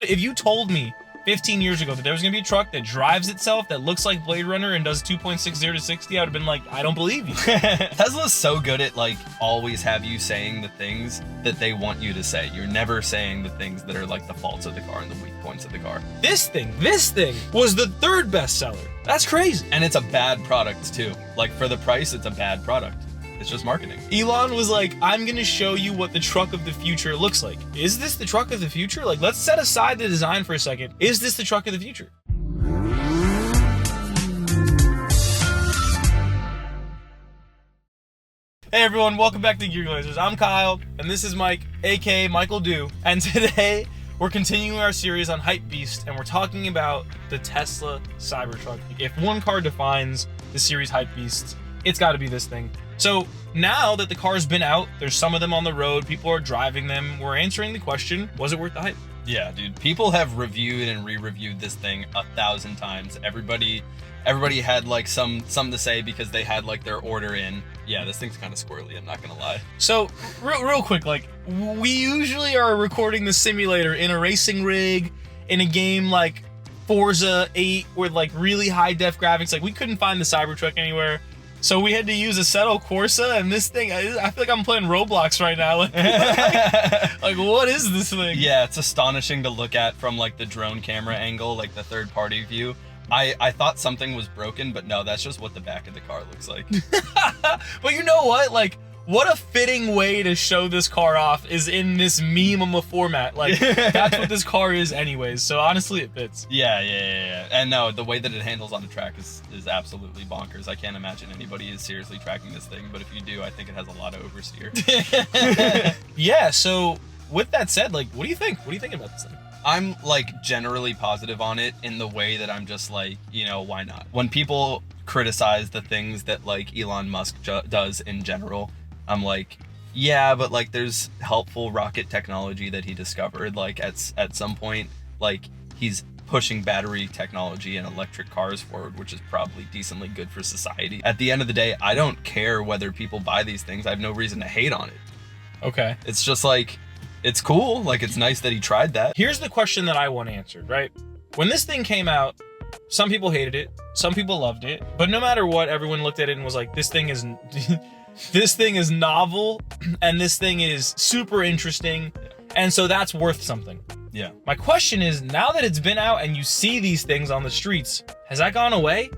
if you told me 15 years ago that there was gonna be a truck that drives itself, that looks like Blade Runner and does 2.60 to 60, I would have been like, I don't believe you. Tesla's so good at like always have you saying the things that they want you to say. You're never saying the things that are like the faults of the car and the weak points of the car. This thing was the 3rd bestseller. That's crazy. And it's a bad product too. Like for the price, it's a bad product. It's just marketing. Elon was like, I'm gonna show you what the truck of the future looks like. Is this the truck of the future? Like, let's set aside the design for a second. Is this the truck of the future? Hey everyone, welcome back to Gear Glazers. I'm Kyle, and this is Mike, aka Michael Do. And today, we're continuing our series on Hype Beast, and we're talking about the Tesla Cybertruck. If one car defines the series Hype Beast, it's gotta be this thing. So now that the car's been out, there's some of them on the road, people are driving them, we're answering the question, was it worth the hype? Yeah, dude. People have reviewed and re-reviewed this thing 1,000 times. Everybody had like something to say because they had like their order in. Yeah, this thing's kind of squirrely, I'm not gonna lie. So real quick, like we usually are recording the simulator in a racing rig, in a game like Forza 8 with like really high def graphics. Like we couldn't find the Cybertruck anywhere. So we had to use Assetto Corsa, and this thing, I feel like I'm playing Roblox right now. Like, what is this thing? Yeah, it's astonishing to look at from like the drone camera angle, like the third party view. I thought something was broken, but no, that's just what the back of the car looks like. But you know what? Like, what a fitting way to show this car off is in this meme of a format. Like, that's what this car is anyways. So honestly, it fits. Yeah. And no, the way that it handles on the track is absolutely bonkers. I can't imagine anybody is seriously tracking this thing, but if you do, I think it has a lot of oversteer. Yeah, so with that said, like, what do you think? What do you think about this thing? I'm like generally positive on it in the way that I'm just like, you know, why not? When people criticize the things that like Elon Musk does in general, I'm like, yeah, but like there's helpful rocket technology that he discovered. Like at some point, like he's pushing battery technology and electric cars forward, which is probably decently good for society. At the end of the day, I don't care whether people buy these things. I have no reason to hate on it. Okay. It's just like, it's cool. Like it's nice that he tried that. Here's the question that I want answered, right? When this thing came out, some people hated it, some people loved it, but no matter what, everyone looked at it and was like, this thing is this thing is novel and this thing is super interesting, and so that's worth something. Yeah. My question is, now that it's been out and you see these things on the streets, has that gone away?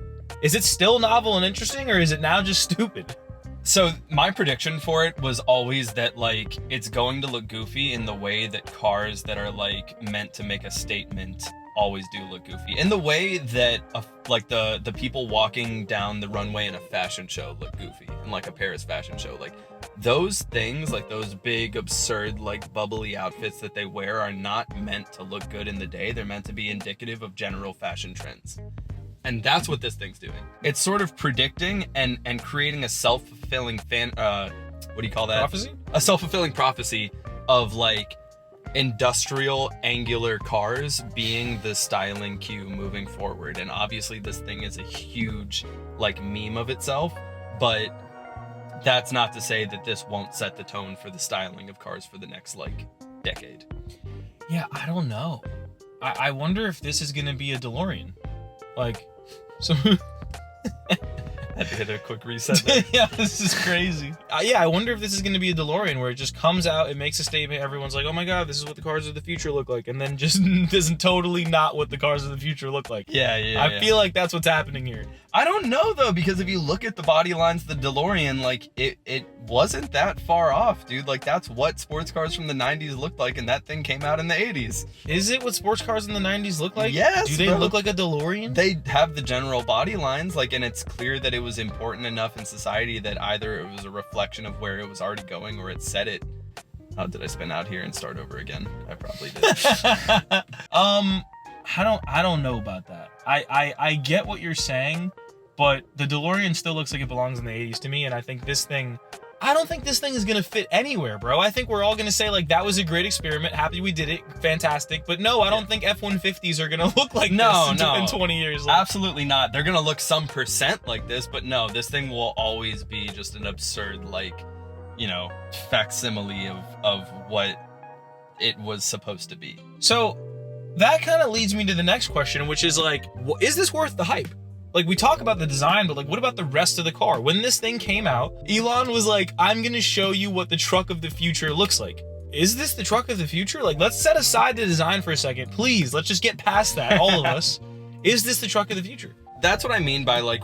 Is it still novel and interesting, or is it now just stupid? So my prediction for it was always that like it's going to look goofy in the way that cars that are like meant to make a statement always do look goofy. In the way that like the people walking down the runway in a fashion show look goofy, in like a Paris fashion show. Like those things, like those big absurd like bubbly outfits that they wear are not meant to look good in the day. They're meant to be indicative of general fashion trends. And that's what this thing's doing. It's sort of predicting and creating a self-fulfilling what do you call that? Prophecy? A self-fulfilling prophecy of like industrial angular cars being the styling cue moving forward. And obviously this thing is a huge like meme of itself, but that's not to say that this won't set the tone for the styling of cars for the next like decade. Yeah, I don't know. I wonder if this is gonna be a DeLorean. Like, so had to hit a quick reset there. Yeah, this is crazy. Yeah, I wonder if this is going to be a DeLorean where it just comes out, it makes a statement, everyone's like, oh my god, this is what the cars of the future look like, and then just this is totally not what the cars of the future look like. Yeah. I feel like that's what's happening here. I don't know though, because if you look at the body lines of the DeLorean, like it wasn't that far off, dude. Like that's what sports cars from the 90s looked like, and that thing came out in the 80s. Is it what sports cars in the 90s look like? Yes. Do they look like a DeLorean? They have the general body lines, like, and it's clear that it was important enough in society that either it was a reflection of where it was already going or it set it. Oh, did I spin out here and start over again? I probably did. I don't know about that. I get what you're saying, but the DeLorean still looks like it belongs in the 80s to me, and I think this thing, I don't think this thing is gonna fit anywhere, bro. I think we're all gonna say like that was a great experiment, happy we did it, fantastic. But no, I don't think F-150s are gonna look like this in 20 years. Like, absolutely not. They're gonna look some percent like this, but no, this thing will always be just an absurd, like, you know, facsimile of what it was supposed to be. So that kind of leads me to the next question, which is like, is this worth the hype? Like, we talk about the design, but like, what about the rest of the car? When this thing came out, Elon was like, I'm gonna show you what the truck of the future looks like. Is this the truck of the future? Like, let's set aside the design for a second. Please, let's just get past that, all of us. Is this the truck of the future? That's what I mean by like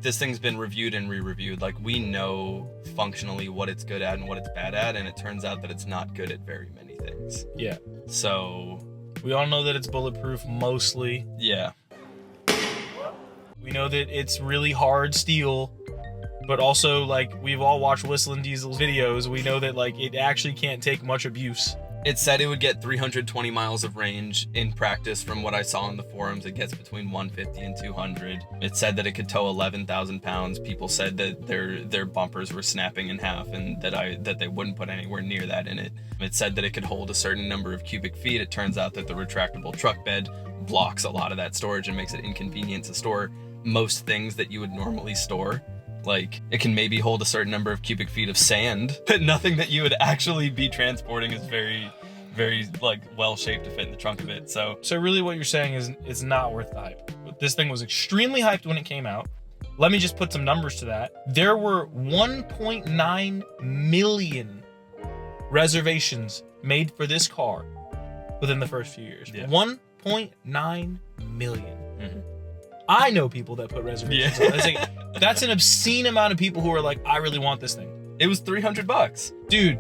this thing's been reviewed and re-reviewed. Like, we know functionally what it's good at and what it's bad at, and it turns out that it's not good at very many things. Yeah. So we all know that it's bulletproof mostly. yeah. We know that it's really hard steel, but also, like, we've all watched Whistling Diesel's videos. We know that, like, it actually can't take much abuse. It said it would get 320 miles of range. In practice, from what I saw in the forums, it gets between 150 and 200. It said that it could tow 11,000 pounds. People said that their bumpers were snapping in half and that they wouldn't put anywhere near that in it. It said that it could hold a certain number of cubic feet. It turns out that the retractable truck bed blocks a lot of that storage and makes it inconvenient to store most things that you would normally store. Like, it can maybe hold a certain number of cubic feet of sand, but nothing that you would actually be transporting is very, very, like, well shaped to fit in the trunk of it. So really what you're saying is it's not worth the hype. This thing was extremely hyped when it came out. Let me just put some numbers to that. There were 1.9 million reservations made for this car within the first few years. Yeah. 1.9 million. Mm-hmm. I know people that put reservations on. It's like, that's an obscene amount of people who are like, I really want this thing. it was $300. Dude,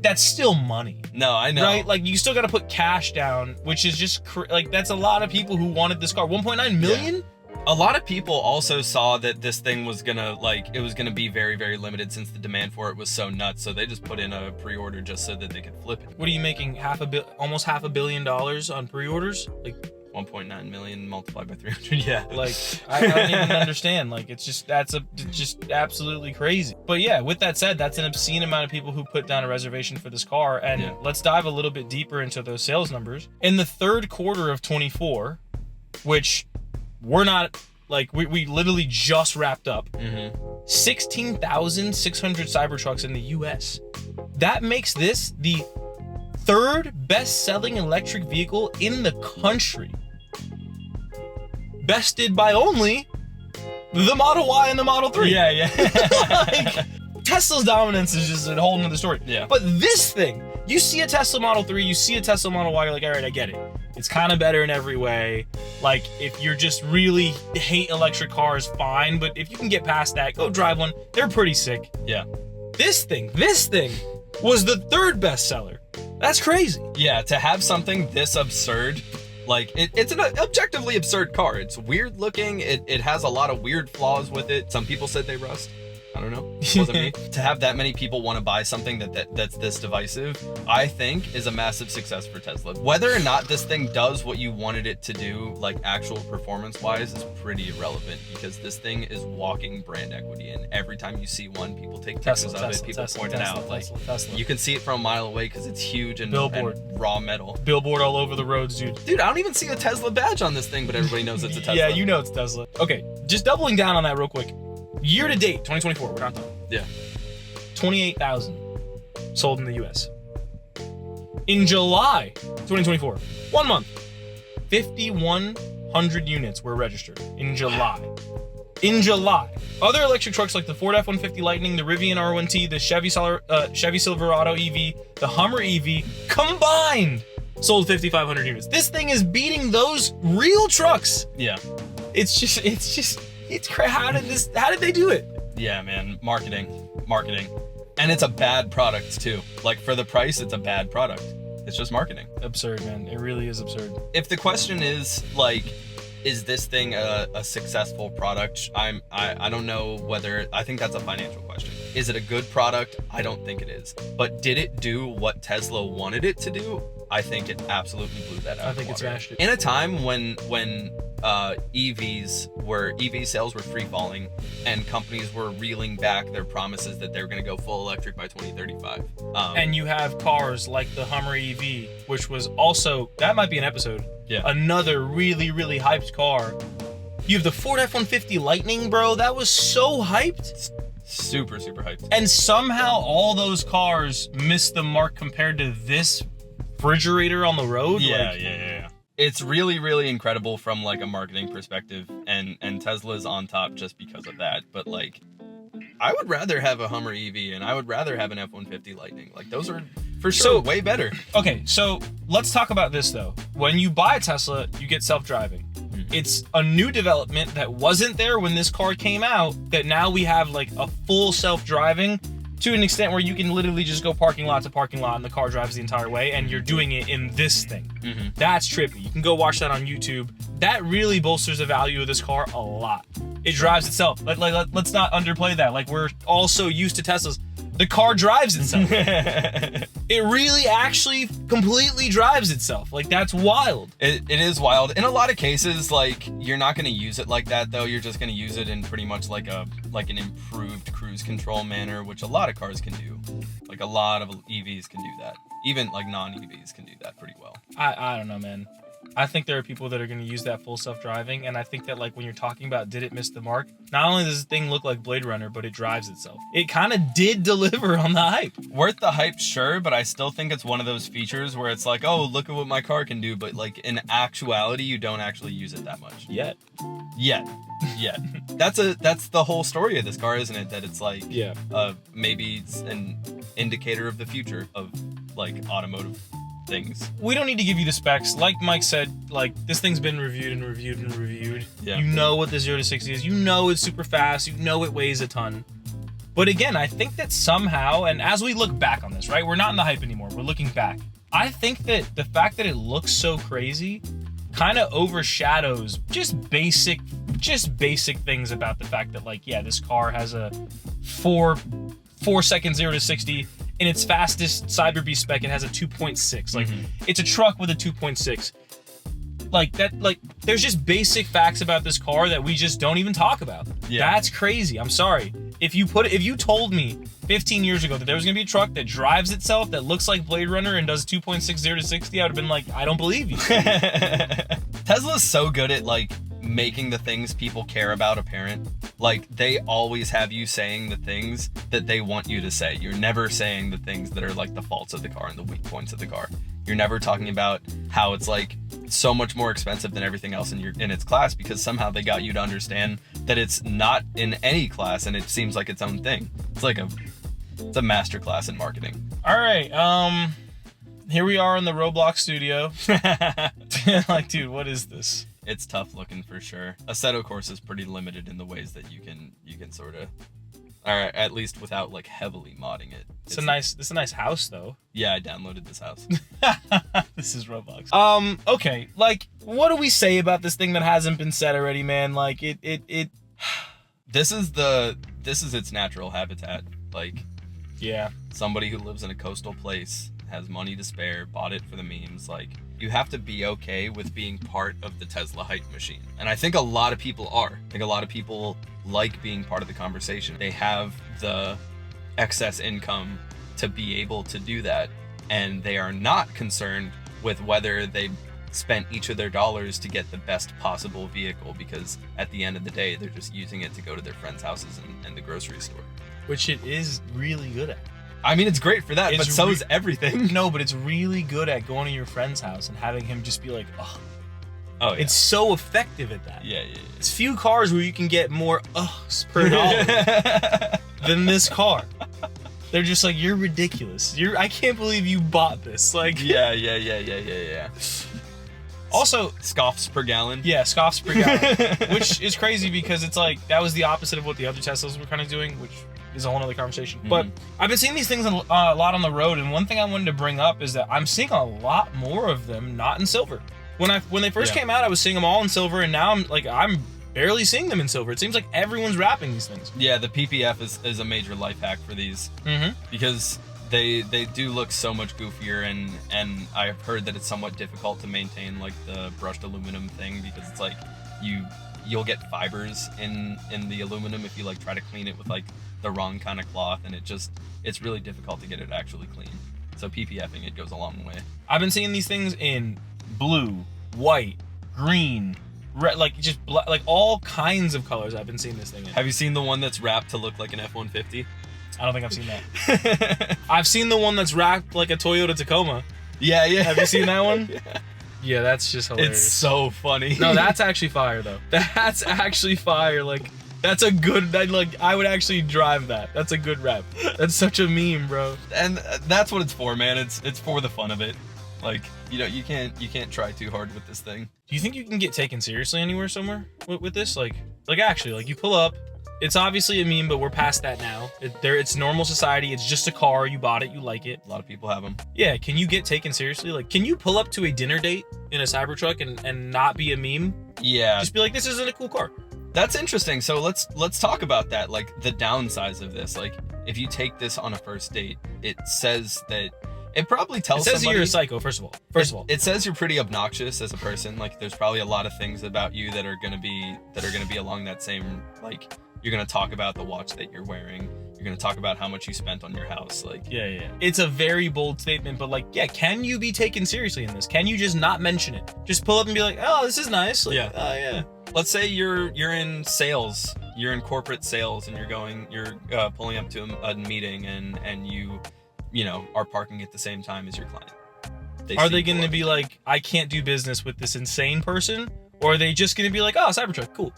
that's still money. No, I know. Right? Like, you still got to put cash down, which is just, like, that's a lot of people who wanted this car. 1.9 million? Yeah. A lot of people also saw that this thing was gonna, like, it was gonna be very, very limited since the demand for it was so nuts. So they just put in a pre-order just so that they could flip it. What are you making? Almost $500 million on pre-orders? Like 1.9 million multiplied by 300. Yeah. Like, I don't even understand. Like, it's just absolutely crazy. But yeah, with that said, that's an obscene amount of people who put down a reservation for this car. And yeah. Let's dive a little bit deeper into those sales numbers. In the third quarter of 24, which we're not, like, we literally just wrapped up, 16,600 Cybertrucks in the US. That makes this the third best-selling electric vehicle in the country. Bested by only the Model Y and the Model 3. Yeah. Like, Tesla's dominance is just a whole nother story. Yeah. But this thing, you see a Tesla Model 3, you see a Tesla Model Y, you're like, all right, I get it. It's kind of better in every way. Like, if you're just really hate electric cars, fine. But if you can get past that, go drive one. They're pretty sick. Yeah. This thing was the third bestseller. That's crazy. Yeah, to have something this absurd, like, it's an objectively absurd car. It's weird looking. It has a lot of weird flaws with it. Some people said they rust. I don't know. It wasn't me. To have that many people want to buy something that's this divisive, I think is a massive success for Tesla. Whether or not this thing does what you wanted it to do, like actual performance-wise, is pretty irrelevant because this thing is walking brand equity. And every time you see one, people take pictures of it, people point it out. Like, you can see it from a mile away because it's huge and raw metal. Billboard all over the roads, dude. Dude, I don't even see a Tesla badge on this thing, but everybody knows it's a Tesla. Yeah, you know it's Tesla. Okay, just doubling down on that real quick. Year to date, 2024, we're not done. Yeah. 28,000 sold in the US. In July 2024, 1 month, 5,100 units were registered in July. In July. Other electric trucks like the Ford F-150 Lightning, the Rivian R1T, the Chevy Silverado EV, the Hummer EV, combined sold 5,500 units. This thing is beating those real trucks. Yeah. It's crazy. How did they do it? Yeah, man, marketing. And it's a bad product too. Like, for the price, it's a bad product. It's just marketing. Absurd, man. It really is absurd. If the question is, like, is this thing a successful product? I don't know whether, I think that's a financial question. Is it a good product? I don't think it is. But did it do what Tesla wanted it to do? I think it absolutely blew that out. I think it smashed it. In a time when EV sales were free falling and companies were reeling back their promises that they were going to go full electric by 2035. And you have cars like the Hummer EV, which was also, that might be an episode. Yeah. Another really, really hyped car. You have the Ford F-150 Lightning, bro. That was so hyped. Super, super hyped. And somehow all those cars missed the mark compared to this refrigerator on the road. Yeah. It's really, really incredible from like a marketing perspective, and Tesla's on top just because of that. But like, I would rather have a Hummer EV, and I would rather have an F-150 Lightning. Like, those are for sure way better. Okay, so let's talk about this though. When you buy a Tesla, you get self-driving. It's a new development that wasn't there when this car came out, that now we have like a full self-driving to an extent where you can literally just go parking lot to parking lot and the car drives the entire way, and you're doing it in this thing. That's trippy. You can go watch that on YouTube. That really bolsters the value of this car a lot. It drives itself. Let's not underplay that. Like, we're all so used to Teslas. The car drives itself. It really actually completely drives itself. Like, that's wild. It is wild. In a lot of cases, like, you're not going to use it like that, though. You're just going to use it in pretty much like an improved cruise control manner, which a lot of cars can do. Like, a lot of EVs can do that. Even, like, non-EVs can do that pretty well. I don't know, man. I think there are people that are going to use that full self-driving, and I think that, like, when you're talking about did it miss the mark, not only does this thing look like Blade Runner, but it drives itself. It kind of did deliver on the hype. Worth the hype, sure, but I still think it's one of those features where it's like, oh, look at what my car can do, but, like, in actuality, you don't actually use it that much. Yet. That's the whole story of this car, isn't it? That it's like, yeah, maybe it's an indicator of the future of, like, automotive things. We don't need to give you the specs. Like Mike said, like, this thing's been reviewed. Yeah. You know what the 0 to 60 is. You know it's super fast. You know it weighs a ton. But again, I think that somehow, and as we look back on this, right? We're not in the hype anymore. We're looking back. I think that the fact that it looks so crazy kind of overshadows just basic things about the fact that, like, yeah, this car has a 4-second 0 to 60. In its fastest Cyber Beast spec, it has a 2.6. Like, it's a truck with a 2.6. Like, that, like, there's just basic facts about this car that we just don't even talk about. Yeah. That's crazy. I'm sorry. If you told me 15 years ago that there was gonna be a truck that drives itself, that looks like Blade Runner and does 2.6 0 to 60, I would have been like, I don't believe you. Tesla's so good at, like, making the things people care about apparent. Like, they always have you saying the things that they want you to say. You're never saying the things that are, like, the faults of the car and the weak points of the car. You're never talking about how it's, like, so much more expensive than everything else in its class, because somehow they got you to understand that it's not in any class and it seems like its own thing. It's like it's a master class in marketing. All right, here we are in the Roblox studio. Like, dude, what is this? It's tough looking for sure. Assetto Corsa is pretty limited in the ways that you can sort of, all right, at least without, like, heavily modding it. It's a nice house though. Yeah, I downloaded this house. This is Roblox. Okay, like, what do we say about this thing that hasn't been said already, man? Like, it. This is its natural habitat. Like, yeah, somebody who lives in a coastal place, has money to spare, bought it for the memes. Like, you have to be okay with being part of the Tesla hype machine. And I think a lot of people are. I think a lot of people like being part of the conversation. They have the excess income to be able to do that. And they are not concerned with whether they spent each of their dollars to get the best possible vehicle, because at the end of the day, they're just using it to go to their friends' houses and the grocery store. Which it is really good at. I mean, it's great for that, but so is everything. No, but it's really good at going to your friend's house and having him just be like, oh. Oh, yeah. It's so effective at that. Yeah. It's few cars where you can get more uhs per dollar than this car. They're just like, you're ridiculous. I can't believe you bought this. Like, yeah. Also, scoffs per gallon. Yeah, scoffs per gallon, which is crazy because it's like that was the opposite of what the other Teslas were kind of doing, which is a whole other conversation. But I've been seeing these things a lot on the road, and one thing I wanted to bring up is that I'm seeing a lot more of them not in silver. When they first came out, I was seeing them all in silver, and now I'm barely seeing them in silver. It seems like everyone's wrapping these things. Yeah, the PPF is a major life hack for these, because they do look so much goofier, and I've heard that it's somewhat difficult to maintain, like, the brushed aluminum thing, because it's like you'll get fibers in the aluminum if you, like, try to clean it with, like, the wrong kind of cloth, and it's really difficult to get it actually clean. So PPFing it goes a long way. I've been seeing these things in blue, white, green, red, like like all kinds of colors. I've been seeing this thing in. Have you seen the one that's wrapped to look like an F-150? I don't think I've seen that. I've seen the one that's wrapped like a Toyota Tacoma. Yeah, yeah. Have you seen that one? Yeah. Yeah, that's just hilarious. It's so funny. No, that's actually fire though. That's actually fire. Like, that's a good. I would actually drive that. That's a good rep. That's such a meme, bro. And that's what it's for, man. It's for the fun of it. Like, you know, you can't try too hard with this thing. Do you think you can get taken seriously anywhere somewhere with this? Like actually, like, you pull up. It's obviously a meme, but we're past that now. It's normal society. It's just a car. You bought it. You like it. A lot of people have them. Yeah. Can you get taken seriously? Like, can you pull up to a dinner date in a Cybertruck and not be a meme? Yeah. Just be like, this isn't a cool car. That's interesting. So let's talk about that. Like, the downsides of this. Like, if you take this on a first date, it says that it probably tells It says somebody, you're a psycho. First of all, it says you're pretty obnoxious as a person. Like, there's probably a lot of things about you that are gonna be along that same, like, you're gonna talk about the watch that you're wearing. You're gonna talk about how much you spent on your house. Like, yeah. It's a very bold statement, but, like, yeah, can you be taken seriously in this? Can you just not mention it? Just pull up and be like, oh, this is nice. Like, Yeah. Oh, yeah. let's say you're in sales, you're in corporate sales, and you're pulling up to a meeting, and you know, are parking at the same time as your client. Are they going to be like, I can't do business with this insane person? Or are they just going to be like, oh, Cybertruck, cool.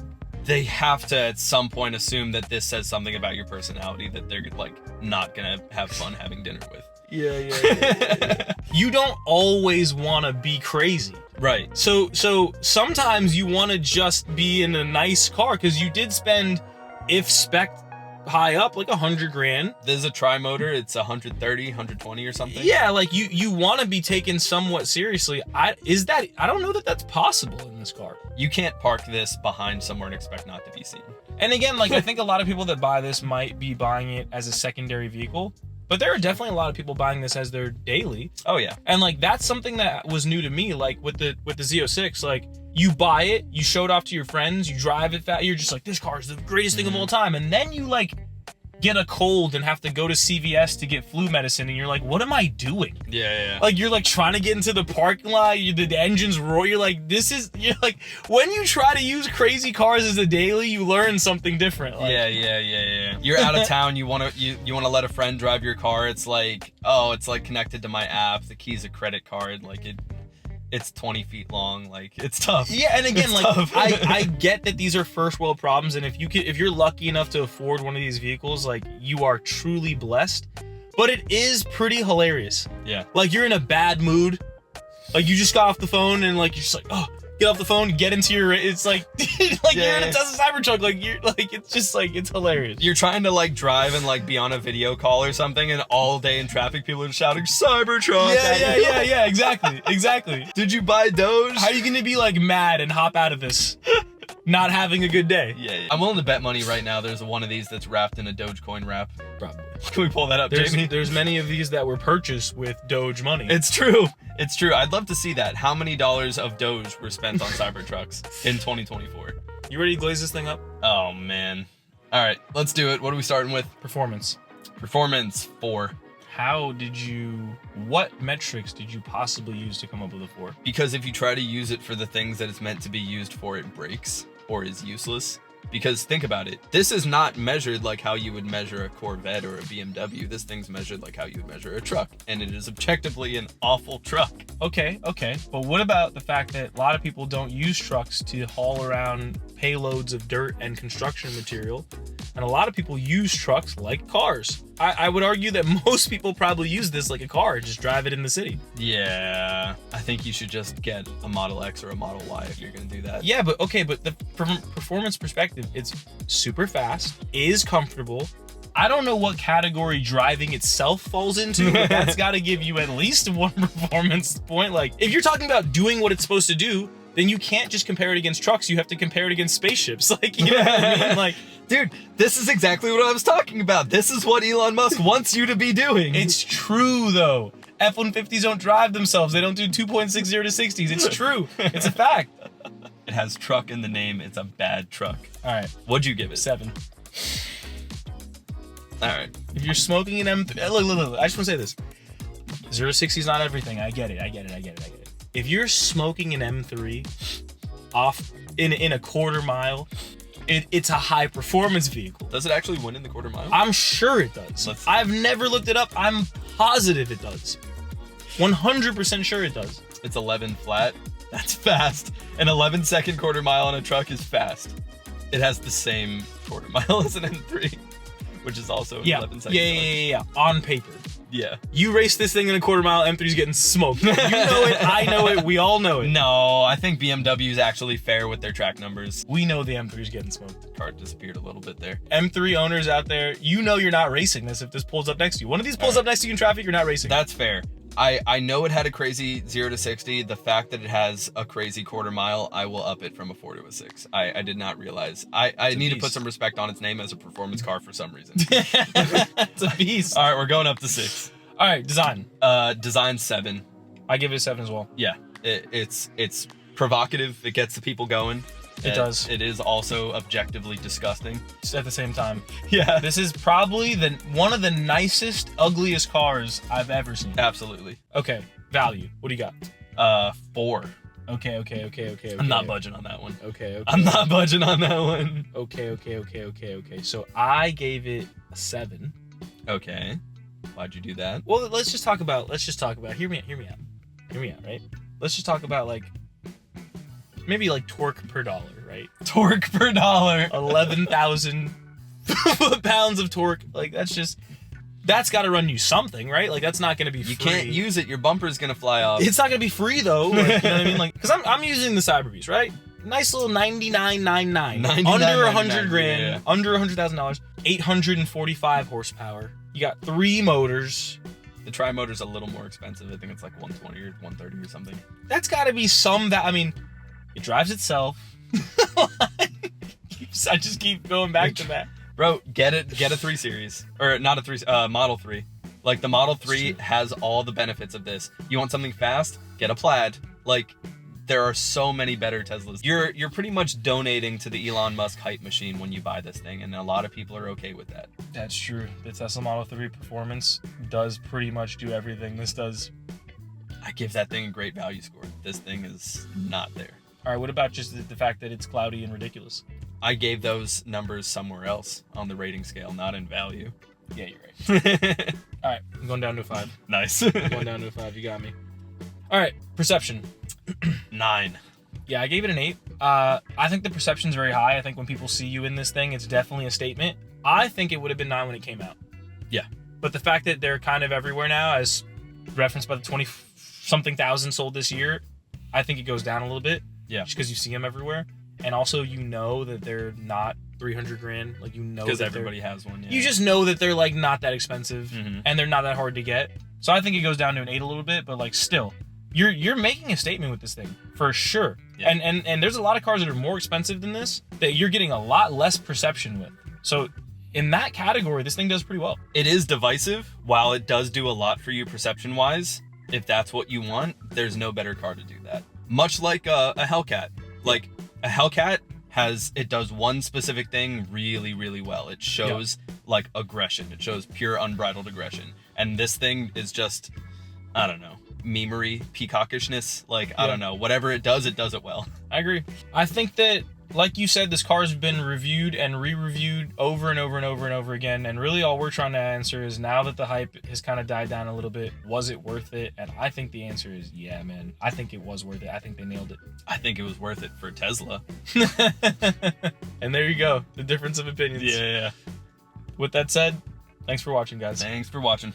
They have to at some point assume that this says something about your personality that they're, like, not gonna have fun having dinner with. Yeah. You don't always want to be crazy. Right. So sometimes you want to just be in a nice car, because you did spend, if spec high up, like $100,000. There's a tri-motor. It's 130, 120 or something. Yeah, like, you want to be taken somewhat seriously. I don't know that that's possible in this car. You can't park this behind somewhere and expect not to be seen. And again, like, I think a lot of people that buy this might be buying it as a secondary vehicle, but there are definitely a lot of people buying this as their daily. Oh yeah. And, like, that's something that was new to me. Like, with the Z06, like, you buy it, you show it off to your friends, you drive it you're just like, this car is the greatest thing of all time. And then you, like, get a cold and have to go to CVS to get flu medicine, and you're like, what am I doing? Yeah. Like, you're like trying to get into the parking lot, the engine's roar, you're like, you're like, when you try to use crazy cars as a daily, you learn something different. Like, Yeah. You're out of town, you want to let a friend drive your car. It's like, oh, it's like connected to my app, the key's a credit card, like it's 20 feet long. Like, it's tough. Yeah, and again, It's like, tough. I get that these are first world problems, and if you're lucky enough to afford one of these vehicles, like, you are truly blessed. But it is pretty hilarious. Yeah. Like, you're in a bad mood, like, you just got off the phone, and, like, you're just like, oh, get off the phone, get into your, it's like, you're in a Tesla Cybertruck, like, you're like, it's just like, it's hilarious. You're trying to, like, drive and, like, be on a video call or something, and all day in traffic, people are shouting, Cybertruck! Yeah, exactly. Did you buy Doge? How are you gonna be, like, mad and hop out of this not having a good day? Yeah. I'm willing to bet money right now there's one of these that's wrapped in a Dogecoin wrap. Probably. Can we pull that up, Jamie? There's many of these that were purchased with Doge money. It's true. I'd love to see that. How many dollars of Doge were spent on Cybertrucks in 2024? You ready to glaze this thing up? Oh, man. All right, let's do it. What are we starting with? Performance. Performance 4. What metrics did you possibly use to come up with a 4? Because if you try to use it for the things that it's meant to be used for, it breaks or is useless. Because think about it. This is not measured like how you would measure a Corvette or a BMW. This thing's measured like how you would measure a truck. And it is objectively an awful truck. Okay. But what about the fact that a lot of people don't use trucks to haul around payloads of dirt and construction material? And a lot of people use trucks like cars. I would argue that most people probably use this like a car, just drive it in the city. Yeah, I think you should just get a Model X or a Model Y if you're gonna do that. Yeah, but from a performance perspective, it's super fast, is comfortable. I don't know what category driving itself falls into, but that's got to give you at least one performance point. Like, if you're talking about doing what it's supposed to do, then you can't just compare it against trucks. You have to compare it against spaceships. Like, you know what I mean? Like, dude, this is exactly what I was talking about. This is what Elon Musk wants you to be doing. It's true, though. F-150s don't drive themselves. They don't do 2.60 to 60s. It's true. It's a fact. It has truck in the name. It's a bad truck. All right. What'd you give it? 7. All right. If you're smoking an M3... Look. I just want to say this. 060 is not everything. I get it. If you're smoking an M3 off in a quarter mile, it's a high performance vehicle. Does it actually win in the quarter mile? I'm sure it does. I've never looked it up. I'm positive it does. 100% sure it does. It's 11 flat. That's fast. An 11-second quarter mile on a truck is fast. It has the same quarter mile as an M3, which is also 11 seconds. Yeah. On paper. Yeah. You race this thing in a quarter mile, M3's getting smoked. You know it, I know it, we all know it. No, I think BMW is actually fair with their track numbers. We know the M3's getting smoked. The car disappeared a little bit there. M3 owners out there, you know you're not racing this if this pulls up next to you. One of these pulls up next to you in traffic, you're not racing. That's fair. I know it had a crazy 0 to 60. The fact that it has a crazy quarter mile, I will up it from a 4 to a 6. I did not realize. I need to put some respect on its name as a performance car for some reason. It's a beast. All right, we're going up to 6. All right, design. Design 7. I give it a 7 as well. Yeah, it's provocative. It gets the people going. It does. It is also objectively disgusting. At the same time. Yeah. This is probably one of the nicest, ugliest cars I've ever seen. Absolutely. Okay, value. What do you got? 4. Okay. I'm not budging on that one. Okay. I'm not budging on that one. Okay. So I gave it a 7. Okay. Why'd you do that? Well, let's just talk about. Hear me out, right? Let's just talk about maybe torque per dollar, right? Torque per dollar. 11,000 pounds of torque. That's got to run you something, right? That's not going to be free. You can't use it. Your bumper's going to fly off. It's not going to be free, though. You know what I mean? Because I'm using the Cyberbeast, right? Nice little 99.99. Under 100 grand. Yeah. Under $100,000. 845 horsepower. You got 3 motors. The tri-motor's a little more expensive. I think it's 120 or 130 or something. That's got to be some that. I mean, it drives itself. I just keep going back to that. Bro, get a 3 Series. Or not a 3, Model 3. The Model 3 has all the benefits of this. You want something fast? Get a Plaid. There are so many better Teslas. You're pretty much donating to the Elon Musk hype machine when you buy this thing, and a lot of people are okay with that. That's true. The Tesla Model 3 performance does pretty much do everything this does. I give that thing a great value score. This thing is not there. All right, what about just the fact that it's cloudy and ridiculous? I gave those numbers somewhere else on the rating scale, not in value. Yeah, you're right. All right, I'm going down to a 5. Nice. I'm going down to a 5. You got me. All right, perception. 9. Yeah, I gave it an 8. I think the perception's very high. I think when people see you in this thing, it's definitely a statement. I think it would have been 9 when it came out. Yeah. But the fact that they're kind of everywhere now, as referenced by the 20-something thousand sold this year, I think it goes down a little bit. Yeah. Just because you see them everywhere. And also, you know that they're not 300 grand. Because everybody has one. Yeah. You just know that they're not that expensive, and they're not that hard to get. So I think it goes down to an 8 a little bit, but still, you're making a statement with this thing for sure. Yeah. And there's a lot of cars that are more expensive than this that you're getting a lot less perception with. So in that category, this thing does pretty well. It is divisive. While it does do a lot for you perception-wise, if that's what you want, there's no better car to do that. Much like a Hellcat. A Hellcat does one specific thing really, really well. It shows aggression. It shows pure unbridled aggression. And this thing is just, I don't know, memery, peacockishness. I don't know. Whatever it does it well. I agree. I think that, like you said, this car's been reviewed and re-reviewed over and over and over and over again. And really all we're trying to answer is, now that the hype has kind of died down a little bit, was it worth it? And I think the answer is, yeah, man. I think it was worth it. I think they nailed it. I think it was worth it for Tesla. And there you go. The difference of opinions. Yeah. With that said, thanks for watching, guys. Thanks for watching.